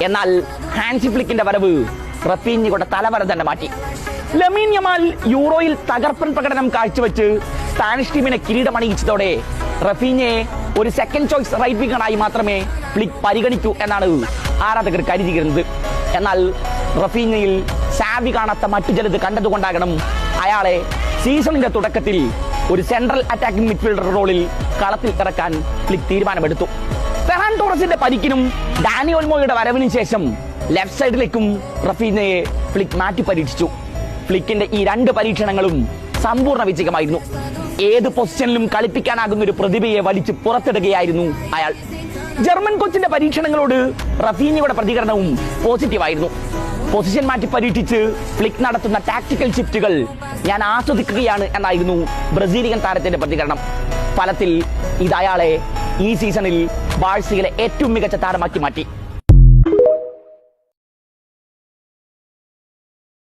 എന്നാൽ ഹാൻസി ഫ്ലിക്കിന്റെ വരവ് റഫീഞ്ഞയുടെ തലവര തന്നെ മാറ്റി. ലമീൻ യമാൽ യൂറോയിൽ തകർപ്പൻ പ്രകടനം കാഴ്ചവെച്ച് സ്പാനിഷ് ടീമിനെ കിരീടമണിയിച്ചതോടെ റഫീഞ്ഞയെ ഒരു സെക്കൻഡ് ചോയ്സ് റൈറ്റ് വിങ്ങറായി മാത്രമേ ഫ്ലിക്ക് പരിഗണിക്കൂ എന്നാണ് ആരാധകർ കരുതിയിരുന്നത്. എന്നാൽ റഫീഞ്ഞയിൽ സാവി കാണാത്ത മറ്റു ചിലത് കണ്ടതുകൊണ്ടാകണം അയാളെ സീസണിന്റെ തുടക്കത്തിൽ ഒരു സെൻട്രൽ അറ്റാക്കിംഗ് മിഡ്ഫീൽഡർ റോളിൽ കളത്തിൽ ഇറക്കാൻ ഫ്ലിക്ക് തീരുമാനമെടുത്തു. ഫെറാൻ ടോറസിന്റെ പരിക്കിനും ഡാനി ഓൾമോയുടെ വരവിനും ശേഷം ലെഫ്റ്റ് സൈഡിലേക്കും റഫീഞ്ഞയെ ഫ്ലിക്ക് മാറ്റി പരീക്ഷിച്ചു. ഫ്ലിക്കിന്റെ ഈ രണ്ട് പരീക്ഷണങ്ങളും സമ്പൂർണ്ണ വിജയമായിരുന്നു. ഏത് പൊസിഷനിലും കളിപ്പിക്കാനാകുന്ന ഒരു പ്രതിഭയെ വലിച്ചു പുറത്തിടുകയായിരുന്നു അയാൾ. ജർമ്മൻ കോച്ചിന്റെ പരീക്ഷണങ്ങളോട് റഫീഞ്ഞയുടെ പ്രതികരണവും പോസിറ്റീവായിരുന്നു. പൊസിഷൻ മാറ്റി പരീക്ഷിച്ച് ഫ്ലിക്ക് നടത്തുന്ന ടാക്ടിക്കൽ ഷിഫ്റ്റുകൾ ഞാൻ ആസ്വദിക്കുകയാണ് എന്നായിരുന്നു ബ്രസീലിയൻ താരത്തിന്റെ പ്രതികരണം. ഫലത്തിൽ ഇത് അയാളെ ഈ സീസണിൽ ബാഴ്സയിലെ ഏറ്റവും മികച്ച താരമാക്കി മാറ്റി.